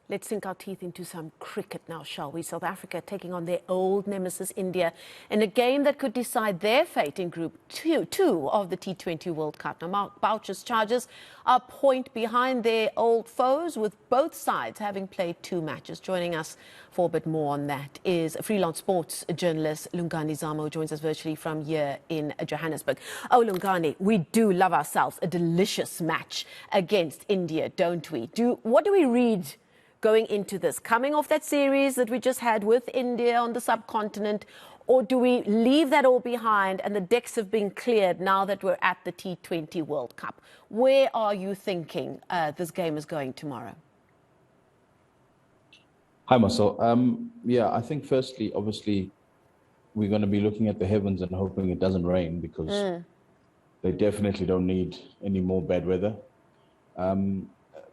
Let's sink our teeth into some cricket now, shall we? South Africa taking on their old nemesis, India, in a game that could decide their fate in Group 2 of the T20 World Cup. Now, Mark Boucher's charges are a point behind their old foes, with both sides having played 2 matches. Joining us for a bit more on that is freelance sports journalist Lungani Zama, who joins us virtually from here in Johannesburg. Oh, Lungani, we do love ourselves a delicious match against India, don't we? What do we read going into this, coming off that series that we just had with India on the subcontinent, or do we leave that all behind and the decks have been cleared now that we're at the T20 World Cup? Where are you thinking this game is going tomorrow? Hi, Marcel. Yeah, I think firstly, obviously, we're going to be looking at the heavens and hoping it doesn't rain, because they definitely don't need any more bad weather.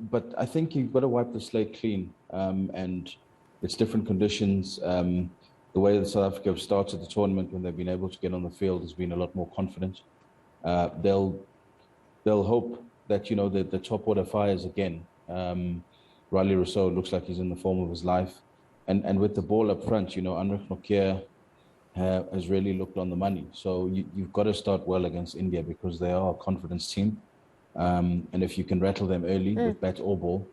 But I think you've got to wipe the slate clean, and it's different conditions. The way that South Africa have started the tournament when they've been able to get on the field has been a lot more confident. They'll hope that, you know, the top order fires again. Riley Rousseau looks like he's in the form of his life. And with the ball up front, you know, Anrich Nokia has really looked on the money. So you've got to start well against India, because they are a confidence team. And if you can rattle them early with bat or ball,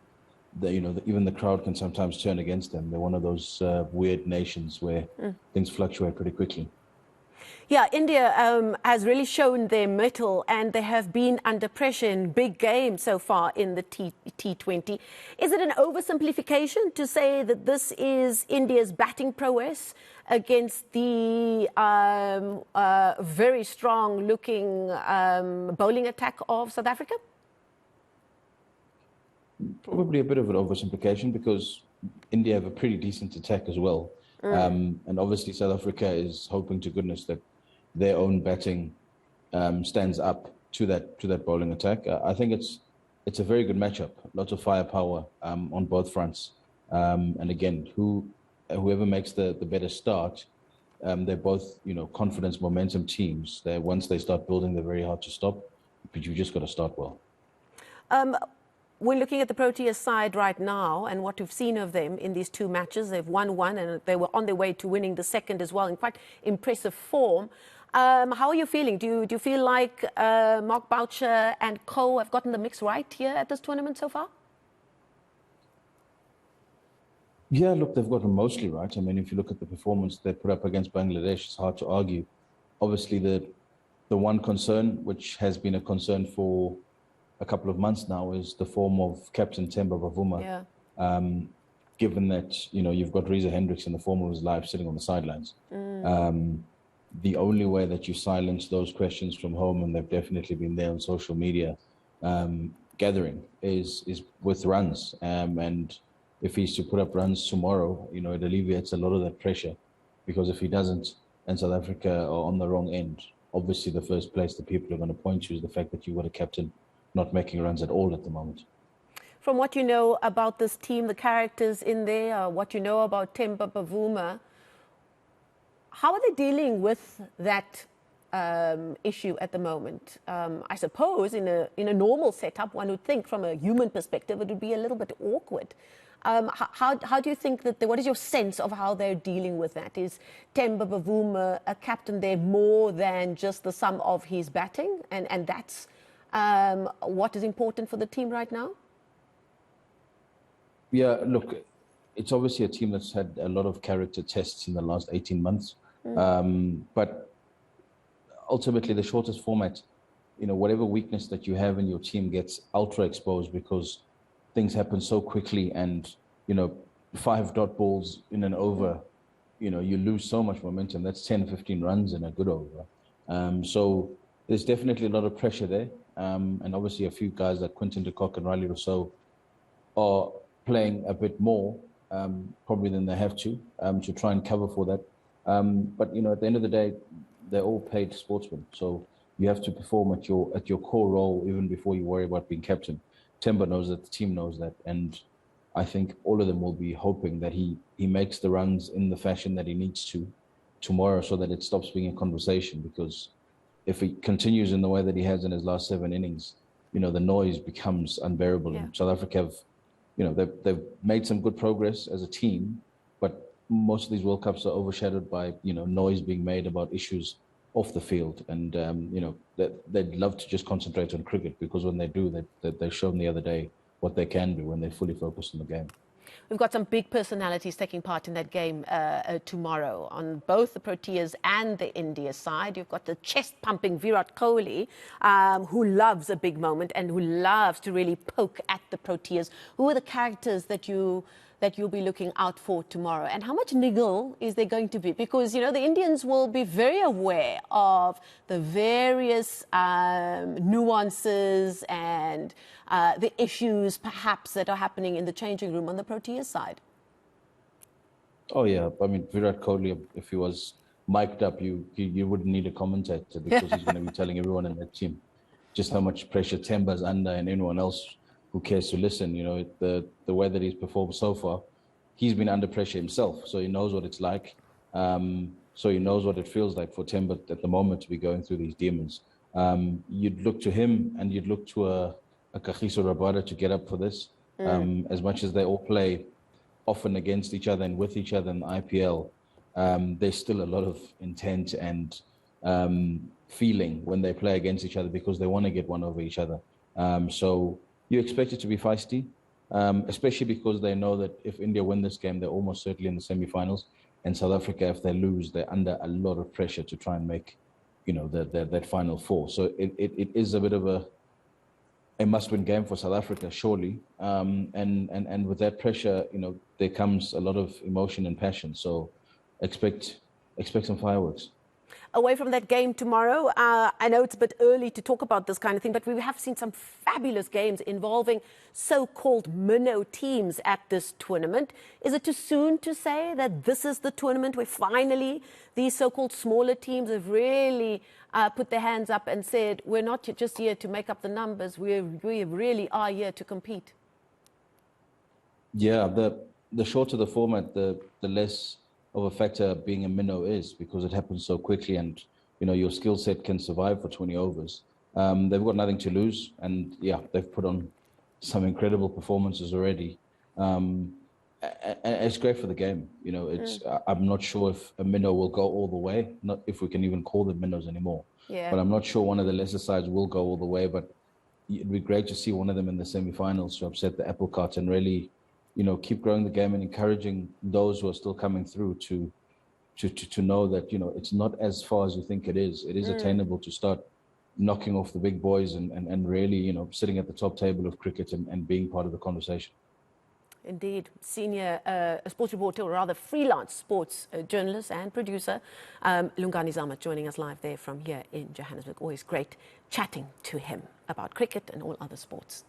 even the crowd can sometimes turn against them. They're one of those weird nations where things fluctuate pretty quickly. Yeah, India has really shown their mettle, and they have been under pressure in big games so far in the T20. Is it an oversimplification to say that this is India's batting prowess against the very strong-looking bowling attack of South Africa? Probably a bit of an oversimplification, because India have a pretty decent attack as well. And obviously South Africa is hoping to goodness that their own batting stands up to that bowling attack. I think it's a very good matchup. Lots of firepower on both fronts. And again, whoever makes the better start, they're both, you know, confidence, momentum teams. Once they start building, they're very hard to stop. But you just got to start well. We're looking at the Proteas side right now, and what we've seen of them in these 2 matches. They've won 1, and they were on their way to winning the second as well, in quite impressive form. How are you feeling? Do you feel like Mark Boucher and co have gotten the mix right here at this tournament so far? Yeah, look, they've got them mostly right. I mean, if you look at the performance they put up against Bangladesh, it's hard to argue. Obviously, the one concern, which has been a concern for a couple of months now, is the form of Captain Themba Bavuma. Yeah. Given that, you know, you've got Reza Hendricks in the form of his life sitting on the sidelines. The only way that you silence those questions from home, and they've definitely been there on social media gathering, is with runs. And if he's to put up runs tomorrow, you know, it alleviates a lot of that pressure, because if he doesn't and South Africa are on the wrong end, obviously the first place that people are going to point to is the fact that you've got a captain not making runs at all at the moment. From what you know about this team, the characters in there, what you know about Themba Bavuma, how are they dealing with that issue at the moment? I suppose in a normal setup, one would think from a human perspective, it would be a little bit awkward. How do you think that, what is your sense of how they're dealing with that? Is Themba Bavuma a captain there more than just the sum of his batting? And that's what is important for the team right now? Yeah, look, it's obviously a team that's had a lot of character tests in the last 18 months. But ultimately, the shortest format, you know, whatever weakness that you have in your team gets ultra exposed, because things happen so quickly, and, you know, 5 dot balls in an over, you know, you lose so much momentum. That's 10, 15 runs in a good over. So there's definitely a lot of pressure there. And obviously a few guys like Quinton de Kock and Riley Rousseau are playing a bit more, probably than they have to try and cover for that. But, you know, at the end of the day, they're all paid sportsmen. So you have to perform at your core role even before you worry about being captain. Themba knows that, the team knows that. And I think all of them will be hoping that he makes the runs in the fashion that he needs to tomorrow, so that it stops being a conversation. Because if he continues in the way that he has in his last 7 innings, you know, the noise becomes unbearable. Yeah. And South Africa have, they've made some good progress as a team, but most of these World Cups are overshadowed by, noise being made about issues off the field. And, they'd love to just concentrate on cricket, because when they do, they've shown the other day what they can do when they're fully focused on the game. We've got some big personalities taking part in that game tomorrow on both the Proteas and the India side. You've got the chest-pumping Virat Kohli, who loves a big moment and who loves to really poke at the Proteas. Who are the characters that you'll be looking out for tomorrow? And how much niggle is there going to be? Because, the Indians will be very aware of the various nuances and the issues, perhaps, that are happening in the changing room on the Proteas side. Oh, yeah. I mean, Virat Kohli, if he was mic'd up, you wouldn't need a commentator, because he's going to be telling everyone in that team just how much pressure Temba's under, and anyone else who cares to listen. The way that he's performed so far, he's been under pressure himself, so he knows what it's like. So he knows what it feels like for Temba at the moment to be going through these demons. You'd look to him, and you'd look to a Kagiso Rabada to get up for this. As much as they all play often against each other and with each other in the IPL, there's still a lot of intent and feeling when they play against each other, because they want to get one over each other. So you expect it to be feisty, especially because they know that if India win this game, they're almost certainly in the semi-finals. And South Africa, if they lose, they're under a lot of pressure to try and make, that final four. So it is a bit of a must-win game for South Africa, surely. And with that pressure, there comes a lot of emotion and passion. So expect some fireworks. Away from that game tomorrow, I know it's a bit early to talk about this kind of thing, but we have seen some fabulous games involving so-called minnow teams at this tournament. Is it too soon to say that this is the tournament where finally these so-called smaller teams have really put their hands up and said, we're not just here to make up the numbers, we really are here to compete? Yeah, the shorter the format, the less of a factor being a minnow is, because it happens so quickly, and your skill set can survive for 20 overs. They've got nothing to lose, and yeah, they've put on some incredible performances already. And it's great for the game. I'm not sure if a minnow will go all the way, not if we can even call them minnows anymore. Yeah. But I'm not sure one of the lesser sides will go all the way. But it'd be great to see one of them in the semi-finals to upset the apple cart and really, keep growing the game and encouraging those who are still coming through to know that, it's not as far as you think it is. It is attainable to start knocking off the big boys and really, sitting at the top table of cricket and being part of the conversation. Indeed. Senior sports reporter, or rather freelance sports journalist and producer, Lungani Zama, joining us live there from here in Johannesburg. Always great chatting to him about cricket and all other sports.